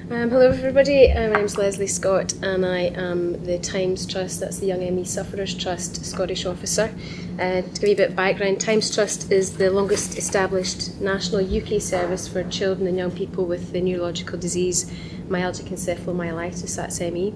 Hello everybody, my name's Lesley Scott and I am the Tymes Trust, that's the Young ME Sufferers Trust Scottish officer. To give you a bit of background, Tymes Trust is the longest established national UK service for children and young people with the neurological disease myalgic encephalomyelitis, that's ME,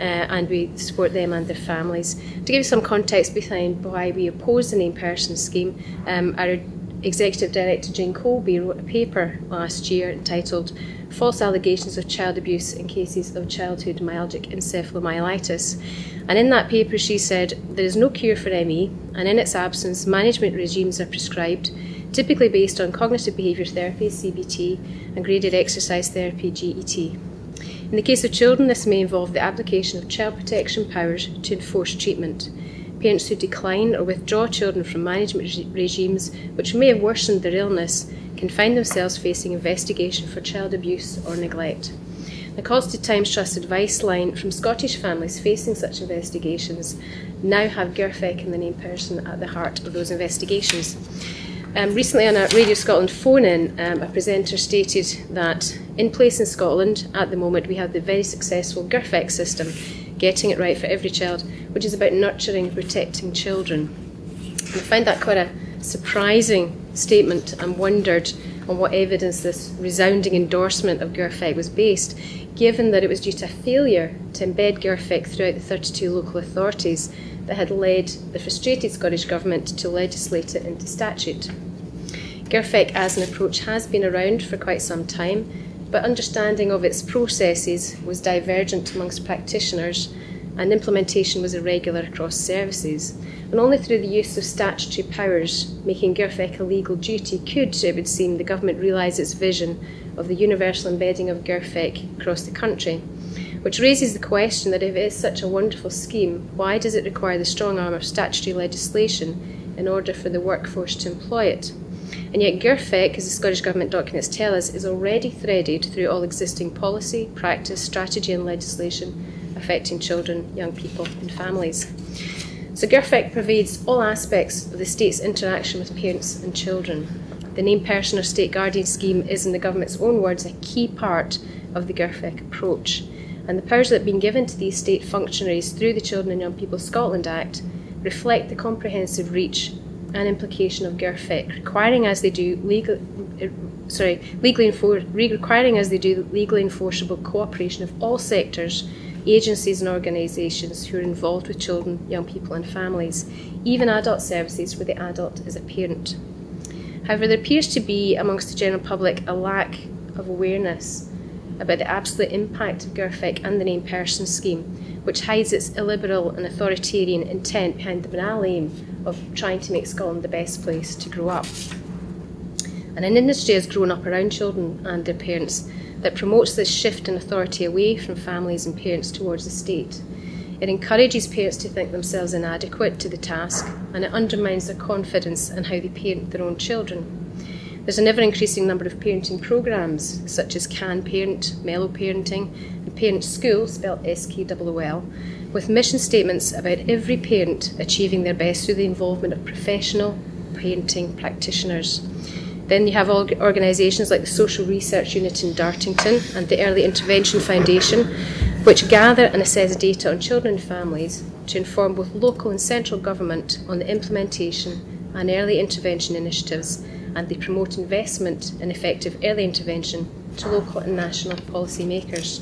and we support them and their families. To give you some context behind why we oppose the named person scheme, our Executive Director Jane Colby wrote a paper last year entitled False Allegations of Child Abuse in Cases of Childhood Myalgic Encephalomyelitis. And in that paper she said there is no cure for ME, and in its absence management regimes are prescribed, typically based on cognitive behaviour therapy, CBT, and graded exercise therapy, GET. In the case of children, this may involve the application of child protection powers to enforce treatment. Parents who decline or withdraw children from management regimes which may have worsened their illness can find themselves facing investigation for child abuse or neglect. The calls to Tymes Trust advice line from Scottish families facing such investigations now have GIRFEC and the named person at the heart of those investigations. Recently on a Radio Scotland phone-in, a presenter stated that in place in Scotland at the moment we have the very successful GIRFEC system, getting it right for every child, which is about nurturing and protecting children. And I find that quite a surprising statement and wondered on what evidence this resounding endorsement of GIRFEC was based, given that it was due to a failure to embed GIRFEC throughout the 32 local authorities that had led the frustrated Scottish Government to legislate it into statute. GIRFEC as an approach has been around for quite some time, but understanding of its processes was divergent amongst practitioners and implementation was irregular across services. And only through the use of statutory powers, making GIRFEC a legal duty, could, it would seem, the government realise its vision of the universal embedding of GIRFEC across the country. Which raises the question that if it is such a wonderful scheme, why does it require the strong arm of statutory legislation in order for the workforce to employ it? And yet GIRFEC, as the Scottish Government documents tell us, is already threaded through all existing policy, practice, strategy and legislation affecting children, young people and families. So GIRFEC pervades all aspects of the state's interaction with parents and children. The named person or state guardian scheme is, in the government's own words, a key part of the GIRFEC approach. And the powers that have been given to these state functionaries through the Children and Young People Scotland Act reflect the comprehensive reach and implication of GIRFEC, requiring as they do legally enforceable cooperation of all sectors, agencies and organisations who are involved with children, young people and families, even adult services where the adult is a parent. However, there appears to be amongst the general public a lack of awareness about the absolute impact of GIRFEC and the named person scheme, which hides its illiberal and authoritarian intent behind the banal aim of trying to make Scotland the best place to grow up. And an industry has grown up around children and their parents that promotes this shift in authority away from families and parents towards the state. It encourages parents to think themselves inadequate to the task, and it undermines their confidence in how they parent their own children. There's an ever-increasing number of parenting programmes, such as Can Parent, Mellow Parenting, and Parent School, spelled SKOOL, with mission statements about every parent achieving their best through the involvement of professional parenting practitioners. Then you have organisations like the Social Research Unit in Dartington and the Early Intervention Foundation, which gather and assess data on children and families to inform both local and central government on the implementation and early intervention initiatives, and they promote investment in effective early intervention to local and national policy makers.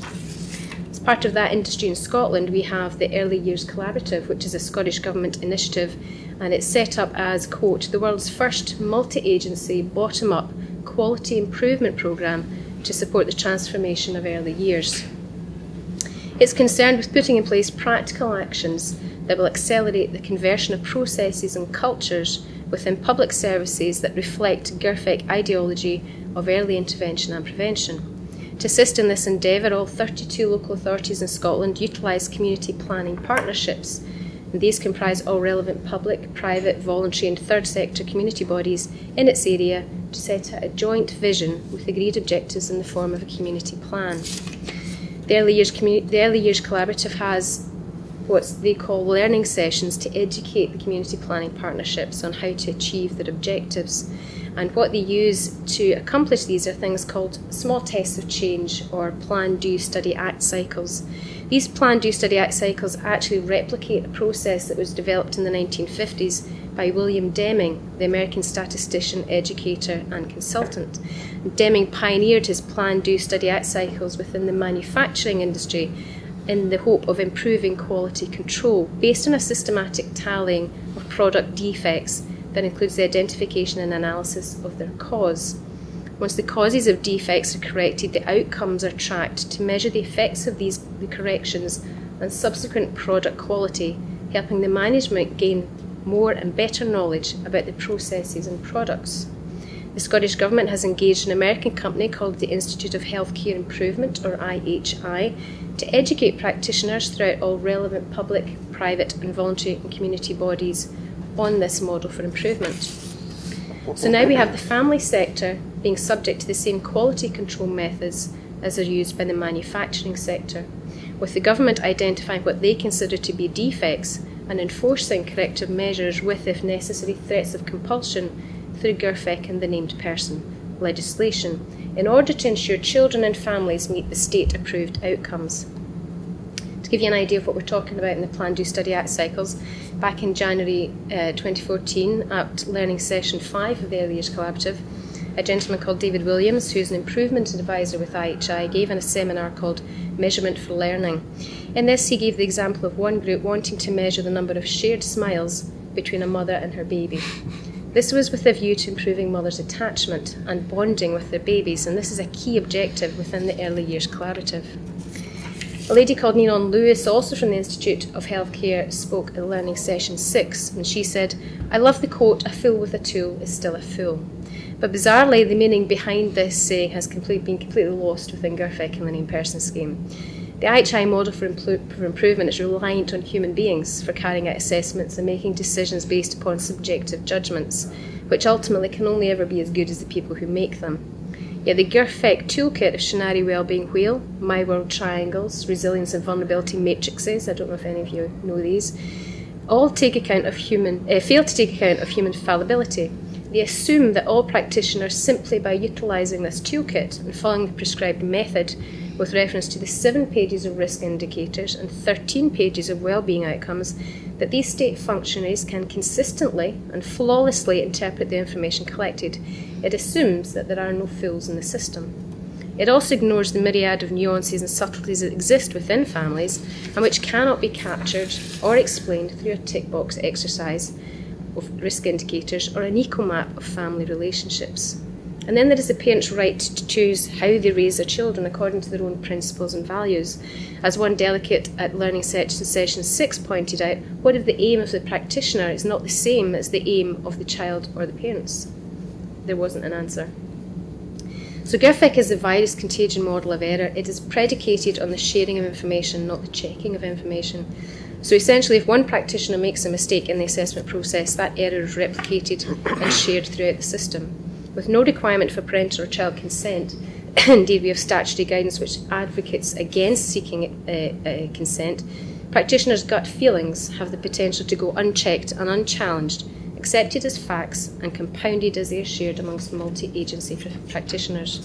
As part of that industry in Scotland, we have the Early Years Collaborative, which is a Scottish Government initiative, and it's set up as, quote, the world's first multi-agency, bottom-up quality improvement programme to support the transformation of early years. It's concerned with putting in place practical actions that will accelerate the conversion of processes and cultures within public services that reflect GIRFEC ideology of early intervention and prevention. To assist in this endeavour, all 32 local authorities in Scotland utilise community planning partnerships, and these comprise all relevant public, private, voluntary and third sector community bodies in its area to set out a joint vision with agreed objectives in the form of a community plan. The Early Years Collaborative has what they call learning sessions to educate the community planning partnerships on how to achieve their objectives. And what they use to accomplish these are things called small tests of change, or plan, do, study, act cycles. These plan, do, study, act cycles actually replicate a process that was developed in the 1950s by William Deming, the American statistician, educator and consultant. Deming pioneered his plan, do, study, act cycles within the manufacturing industry in the hope of improving quality control based on a systematic tallying of product defects that includes the identification and analysis of their cause. Once the causes of defects are corrected, the outcomes are tracked to measure the effects of the corrections on subsequent product quality, helping the management gain more and better knowledge about the processes and products. The Scottish Government has engaged an American company called the Institute of Healthcare Improvement, or IHI, to educate practitioners throughout all relevant public, private and voluntary and community bodies on this model for improvement. So now we have the family sector being subject to the same quality control methods as are used by the manufacturing sector, with the government identifying what they consider to be defects and enforcing corrective measures with, if necessary, threats of compulsion through GIRFEC and the named person legislation, in order to ensure children and families meet the state-approved outcomes. To give you an idea of what we're talking about in the Plan, Do, Study, Act cycles, back in January 2014, at Learning Session 5 of the Early Years Collaborative, a gentleman called David Williams, who's an improvement advisor with IHI, gave a seminar called Measurement for Learning. In this, he gave the example of one group wanting to measure the number of shared smiles between a mother and her baby. This was with a view to improving mothers' attachment and bonding with their babies, and this is a key objective within the Early Years Collaborative. A lady called Ninon Lewis, also from the Institute of Healthcare, spoke at Learning Session 6, and she said, "I love the quote, 'A fool with a tool is still a fool.'" But bizarrely, the meaning behind this saying has been completely lost within GIRFEC and the named person scheme. The IHI model for improvement is reliant on human beings for carrying out assessments and making decisions based upon subjective judgments, which ultimately can only ever be as good as the people who make them. Yet the GIRFEC toolkit of Shinari Wellbeing Wheel, My World Triangles, Resilience and Vulnerability Matrices, I don't know if any of you know these, all fail to take account of human fallibility. They assume that all practitioners, simply by utilising this toolkit and following the prescribed method with reference to the 7 pages of risk indicators and 13 pages of wellbeing outcomes, that these state functionaries can consistently and flawlessly interpret the information collected. It assumes that there are no fools in the system. It also ignores the myriad of nuances and subtleties that exist within families and which cannot be captured or explained through a tick box exercise of risk indicators or an eco-map of family relationships. And then there is the parents' right to choose how they raise their children according to their own principles and values. As one delegate at Learning Session 6 pointed out, what if the aim of the practitioner is not the same as the aim of the child or the parents? There wasn't an answer. So GIRFEC is the virus contagion model of error. It is predicated on the sharing of information, not the checking of information. So essentially, if one practitioner makes a mistake in the assessment process, that error is replicated and shared throughout the system. With no requirement for parental or child consent, indeed we have statutory guidance which advocates against seeking consent, practitioners' gut feelings have the potential to go unchecked and unchallenged, accepted as facts and compounded as they are shared amongst multi-agency practitioners.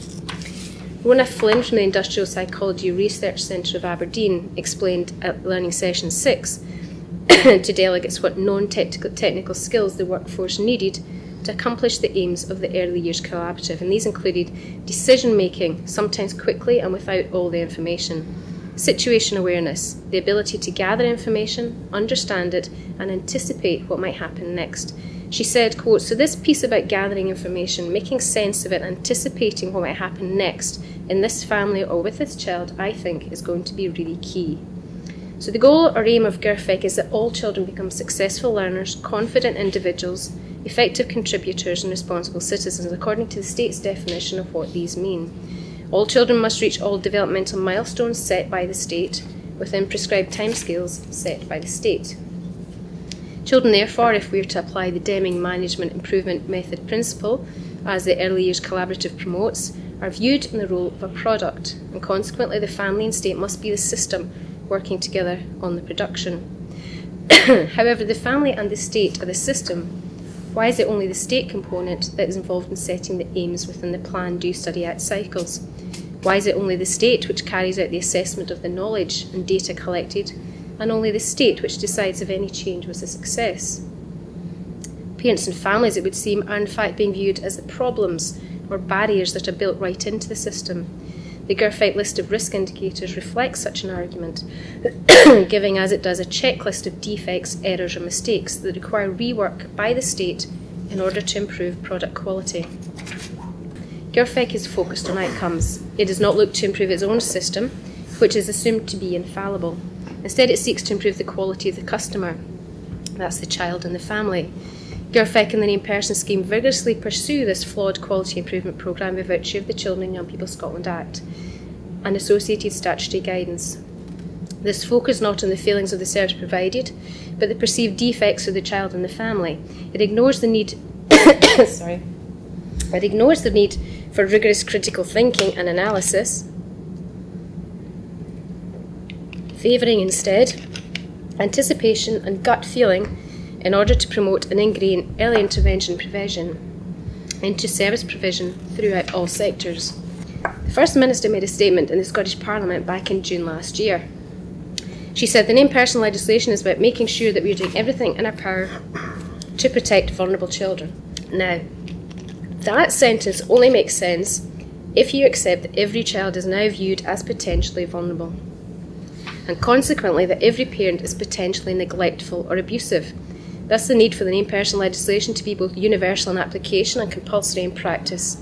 Rona Flynn from the Industrial Psychology Research Centre of Aberdeen explained at Learning Session 6 to delegates what non-technical skills the workforce needed to accomplish the aims of the Early Years Collaborative, and these included decision-making, sometimes quickly and without all the information, situation awareness, the ability to gather information, understand it, and anticipate what might happen next. She said, quote, "So this piece about gathering information, making sense of it, anticipating what might happen next in this family or with this child, I think is going to be really key." So the goal or aim of GIRFEC is that all children become successful learners, confident individuals, effective contributors and responsible citizens according to the state's definition of what these mean. All children must reach all developmental milestones set by the state within prescribed timescales set by the state. Children, therefore, if we were to apply the Deming Management Improvement Method principle, as the Early Years Collaborative promotes, are viewed in the role of a product, and consequently the family and state must be the system working together on the production. However, the family and the state are the system Why is it only the state component that is involved in setting the aims within the Plan, Do, Study, Act cycles? Why is it only the state which carries out the assessment of the knowledge and data collected, and only the state which decides if any change was a success? Parents and families, it would seem, are in fact being viewed as the problems or barriers that are built right into the system. The GIRFEC list of risk indicators reflects such an argument, giving as it does a checklist of defects, errors or mistakes that require rework by the state in order to improve product quality. GIRFEC is focused on outcomes. It does not look to improve its own system, which is assumed to be infallible. Instead, it seeks to improve the quality of the customer. That's the child and the family. GIRFEC and the Named Person Scheme vigorously pursue this flawed quality improvement programme by virtue of the Children and Young People Scotland Act and associated statutory guidance. This focus not on the failings of the service provided, but the perceived defects of the child and the family. It ignores the need It ignores the need for rigorous critical thinking and analysis, favouring instead anticipation and gut feeling in order to promote and ingrain early intervention provision into service provision throughout all sectors. The First Minister made a statement in the Scottish Parliament back in June last year. She said the named person legislation is about making sure that we are doing everything in our power to protect vulnerable children. Now, that sentence only makes sense if you accept that every child is now viewed as potentially vulnerable, and consequently that every parent is potentially neglectful or abusive. Thus, the need for the named person legislation to be both universal in application and compulsory in practice.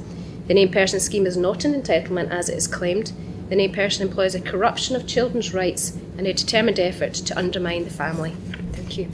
The named person scheme is not an entitlement as it is claimed. The named person employs a corruption of children's rights and a determined effort to undermine the family. Thank you.